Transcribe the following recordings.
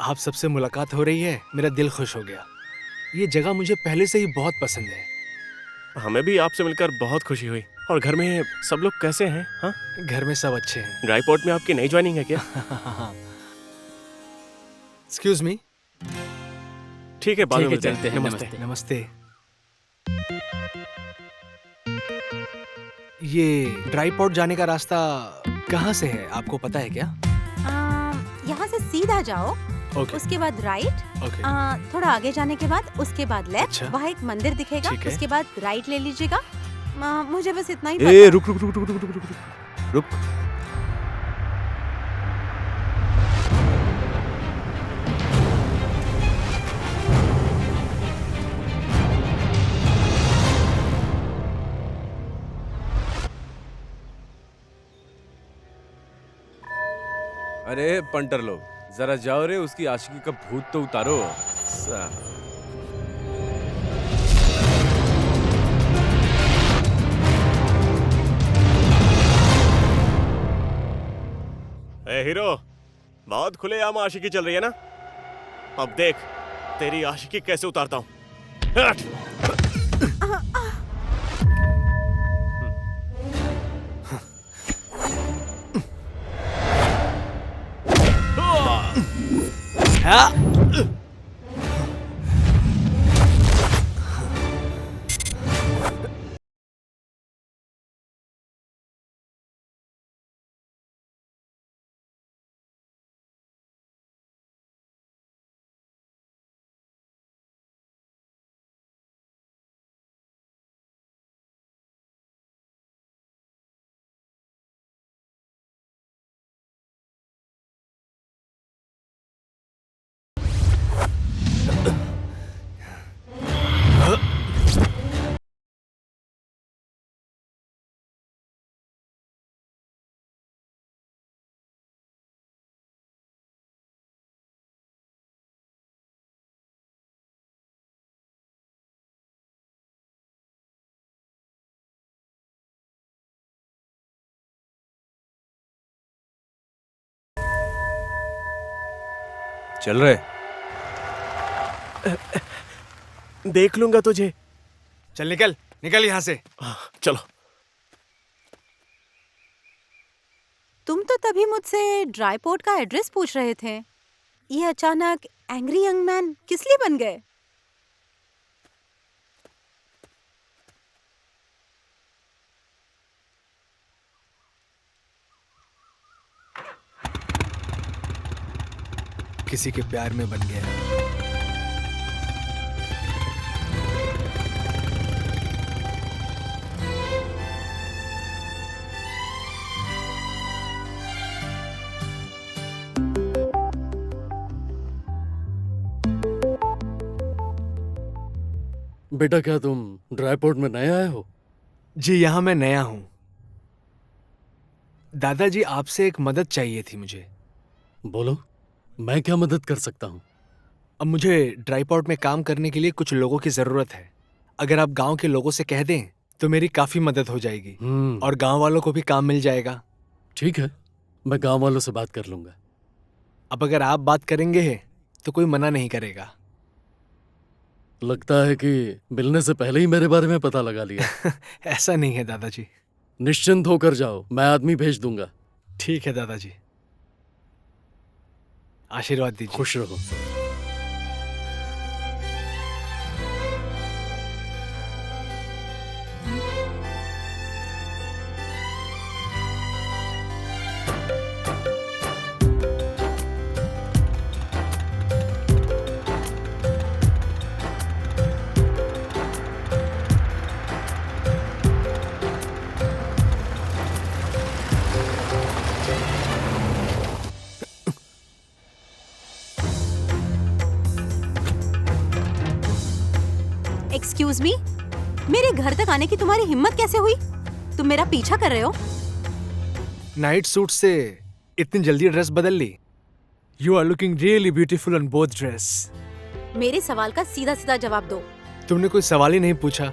आप सबसे मुलाकात हो रही है, मेरा दिल खुश हो गया। ये जगह मुझे पहले से ही बहुत पसंद है। हमें भी आपसे मिलकर बहुत खुशी हुई। और घर में सब लोग कैसे हैं? हाँ, घर में सब अच्छे हैं। ड्राई पोर्ट में आपकी नई ज्वाइनिंग है क्या? Excuse me. ठीक है, बाद में ठीक है, मिलते चलते हैं। नमस्ते। नमस्ते। ये ड्राई पॉट जाने का रास्ता कहाँ से है, आपको पता है क्या? यहाँ से सीधा जाओ, ओके उसके बाद राइट, ओके। थोड़ा आगे जाने के बाद उसके बाद लेफ्ट, अच्छा। वहाँ एक मंदिर दिखेगा, ठीक है। उसके बाद राइट ले लीजिएगा। मुझे बस इतना ही पता ए है। रुक रुक रुक रुक रुक रुक रुक रुक रुक। अरे पंटर लोग, जरा जाओ रे, उसकी आशिकी का भूत तो उतारो। ए हीरो, बहुत खुलेआम आशिकी चल रही है ना? अब देख तेरी आशिकी कैसे उतारता हूँ। हट! हाँ। चल रहे। देख लूंगा तुझे। चल निकल निकल यहाँ से। चलो। तुम तो तभी मुझसे ड्राई पोर्ट का एड्रेस पूछ रहे थे। ये अचानक एंग्री यंग मैन किस लिए बन गए? किसी के प्यार में बन गया। बेटा, क्या तुम ड्राई पोर्ट में नए आए हो? जी, यहाँ मैं नया हूँ। दादाजी, आपसे एक मदद चाहिए थी मुझे। बोलो, मैं क्या मदद कर सकता हूँ? अब मुझे ड्राई पॉट में काम करने के लिए कुछ लोगों की जरूरत है। अगर आप गांव के लोगों से कह दें तो मेरी काफी मदद हो जाएगी और गांव वालों को भी काम मिल जाएगा। ठीक है, मैं गांव वालों से बात कर लूंगा। अब अगर आप बात करेंगे तो कोई मना नहीं करेगा। लगता है कि मिलने से पहले ही मेरे बारे में पता लगा लिया। ऐसा नहीं है दादाजी। निश्चिंत होकर जाओ, मैं आदमी भेज दूंगा। ठीक है दादाजी, आशीर्वाद दीजिए। खुश रहो। एक्सक्यूज मी, मेरे घर तक आने की तुम्हारी हिम्मत कैसे हुई? तुम मेरा पीछा कर रहे हो? नाइट सूट से इतनी जल्दी ड्रेस बदल ली? You are looking really beautiful on both dress. मेरे सवाल का सीधा सीधा जवाब दो। तुमने कोई सवाल ही नहीं पूछा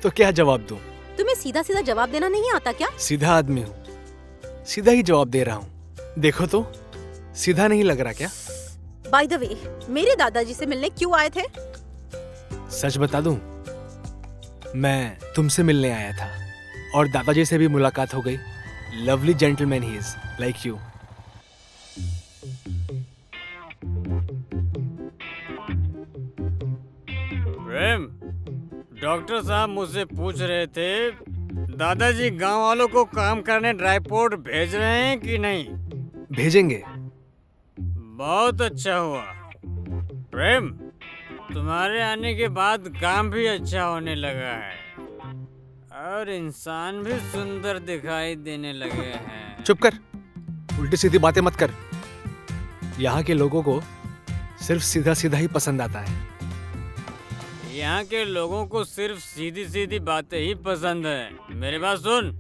तो क्या जवाब दूं? तुम्हें सीधा सीधा जवाब देना नहीं आता क्या? सीधा आदमी हूँ, सीधा ही जवाब दे रहा हूँ। देखो तो सीधा नहीं लग रहा क्या? बाय द वे, मेरे दादाजी से मिलने क्यों आए थे? सच बता दूं, मैं तुमसे मिलने आया था और दादाजी से भी मुलाकात हो गई। Lovely gentleman he is, like you. Prem, doctor साहब मुझसे पूछ रहे थे दादाजी गांव वालों को काम करने ड्राईपोर्ट भेज रहे हैं कि नहीं। भेजेंगे। बहुत अच्छा हुआ प्रेम, तुम्हारे आने के बाद काम भी अच्छा होने लगा है और इंसान भी सुंदर दिखाई देने लगे हैं। चुप कर, उल्टी सीधी बातें मत कर। यहाँ के लोगों को सिर्फ सीधा सीधा ही पसंद आता है। यहाँ के लोगों को सिर्फ सीधी सीधी बातें ही पसंद है। मेरी बात सुन,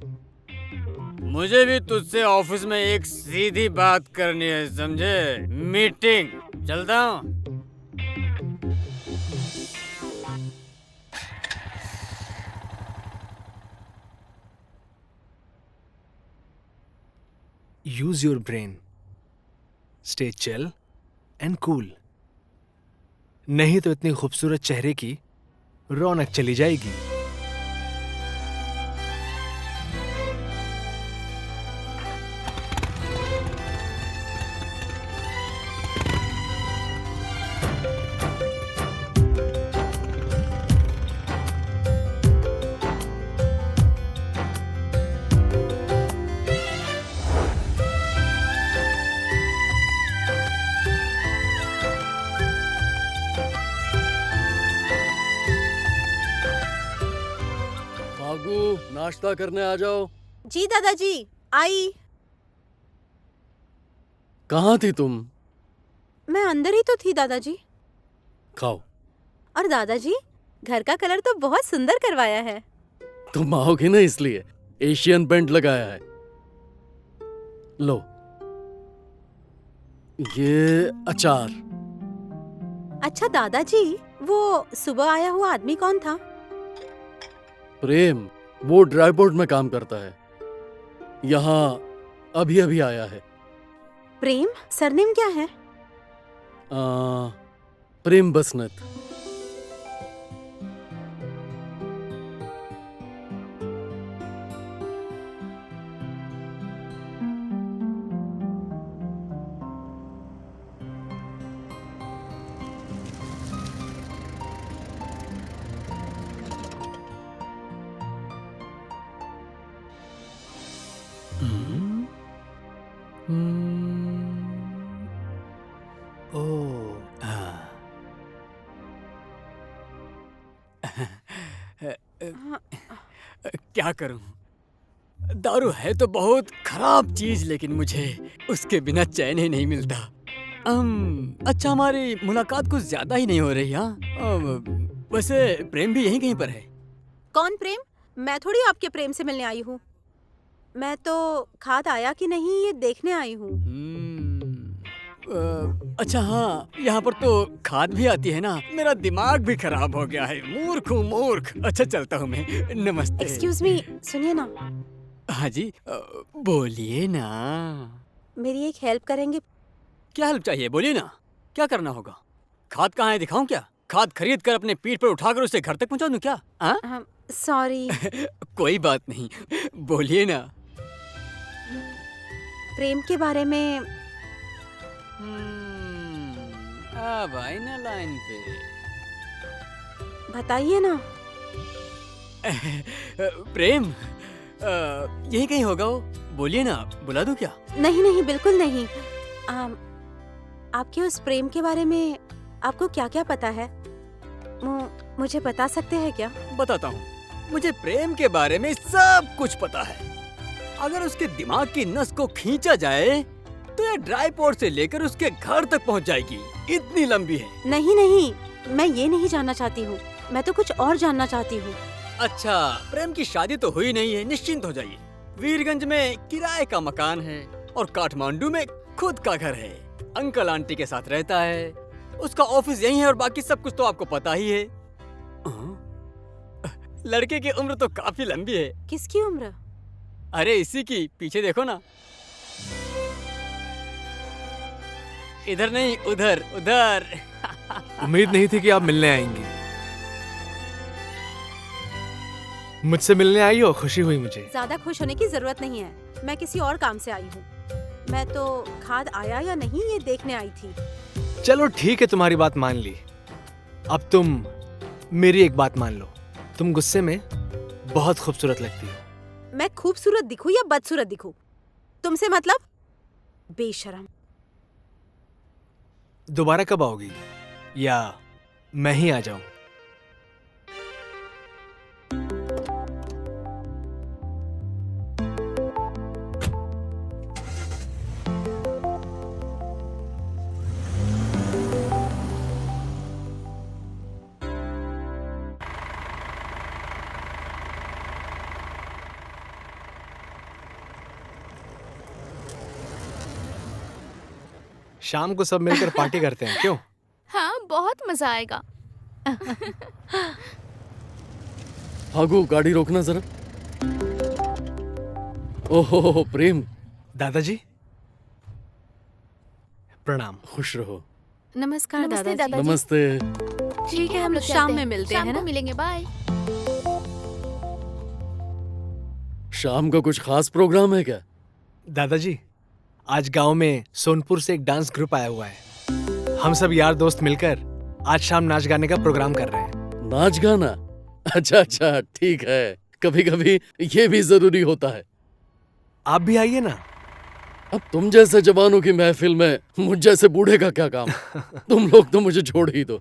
मुझे भी तुझसे ऑफिस में एक सीधी बात करनी है, समझे? मीटिंग, चलता हूँ। Use your brain, stay chill and cool, नहीं तो इतनी खूबसूरत चेहरे की रौनक चली जाएगी। फागू, नाश्ता करने आ जाओ। जी दादाजी, आई। कहाँ थी तुम? मैं अंदर ही तो थी दादाजी। खाओ। और दादाजी, घर का कलर तो बहुत सुंदर करवाया है। तुम आओगे ना इसलिए एशियन पेंट लगाया है। लो, ये अचार। अच्छा दादाजी, वो सुबह आया हुआ आदमी कौन था? प्रेम, वो ड्राईपोर्ट में काम करता है, यहाँ अभी अभी आया है। प्रेम? सरनेम क्या है? प्रेम बसनेत। ओह, हाँ। क्या करूं? दारू है तो बहुत खराब चीज, लेकिन मुझे उसके बिना चैन ही नहीं मिलता। अच्छा, हमारी मुलाकात कुछ ज्यादा ही नहीं हो रही। हाँ, वैसे प्रेम भी यहीं कहीं पर है। कौन प्रेम? मैं थोड़ी आपके प्रेम से मिलने आई हूँ। मैं तो खाद आया कि नहीं ये देखने आई हूँ। अच्छा हाँ, यहाँ पर तो खाद भी आती है ना। मेरा दिमाग भी खराब हो गया है। मूर्ख हूँ, मूर्ख। अच्छा, चलता हूँ मैं। नमस्ते। एक्सक्यूज मी, सुनिए ना। हाँ जी, बोलिए ना। मेरी एक हेल्प करेंगे? क्या हेल्प चाहिए? बोलिए ना, क्या करना होगा? खाद कहाँ है, दिखाऊं क्या? खाद खरीद कर अपने पीठ पर उठाकर उसे घर तक पहुँचा दूं क्या? हाँ? सॉरी। कोई बात नहीं, बोलिए ना। प्रेम के बारे में। अब आई ना लाइन पे। बताइए ना। प्रेम यही कहीं होगा वो। बोलिए ना, बुला दूं क्या? नहीं नहीं, बिल्कुल नहीं। आपके उस प्रेम के बारे में आपको क्या क्या पता है? मुझे बता सकते हैं क्या? बताता हूँ। मुझे प्रेम के बारे में सब कुछ पता है। अगर उसके दिमाग की नस को खींचा जाए तो ये ड्राईपोर्ट से लेकर उसके घर तक पहुँच जाएगी। इतनी लंबी है। नहीं नहीं, मैं ये नहीं जानना चाहती हूँ। मैं तो कुछ और जानना चाहती हूँ। अच्छा, प्रेम की शादी तो हुई नहीं है, निश्चिंत हो जाइए। वीरगंज में किराए का मकान है और काठमांडू में खुद का घर है। अंकल आंटी के साथ रहता है। उसका ऑफिस यही है और बाकी सब कुछ तो आपको पता ही है। लड़के की उम्र तो काफी लंबी है। किसकी उम्र? अरे इसी की, पीछे देखो ना। इधर नहीं, उधर उधर। उम्मीद नहीं थी कि आप मिलने आएंगी। मुझसे मिलने आई हो, खुशी हुई मुझे। ज्यादा खुश होने की जरूरत नहीं है, मैं किसी और काम से आई हूँ। मैं तो खाद आया या नहीं ये देखने आई थी। चलो ठीक है, तुम्हारी बात मान ली। अब तुम मेरी एक बात मान लो, तुम गुस्से में बहुत खूबसूरत लगती हो। मैं खूबसूरत दिखूं या बदसूरत दिखूं, तुमसे मतलब? बेशरम। दोबारा कब आओगी, या मैं ही आ जाऊं? शाम को सब मिलकर पार्टी करते हैं, क्यों? हाँ, बहुत मजा आएगा। भागो, गाड़ी रोकना जरा। ओहो प्रेम, दादाजी प्रणाम। खुश रहो। नमस्कार नमस्ते दादाजी। दादाजी। नमस्ते। ठीक है, हम लोग शाम चलते में हैं। मिलते शाम हैं को ना? मिलेंगे, बाय। शाम का कुछ खास प्रोग्राम है क्या? दादाजी, आज गांव में सोनपुर से एक डांस ग्रुप आया हुआ है। हम सब यार दोस्त मिलकर आज शाम नाच गाने का प्रोग्राम कर रहे हैं। नाच गाना? अच्छा अच्छा, ठीक है। कभी कभी ये भी जरूरी होता है। आप भी आइए ना। अब तुम जैसे जवानों की महफिल में मुझ जैसे बूढ़े का क्या काम? तुम लोग तो मुझे छोड़ ही दो।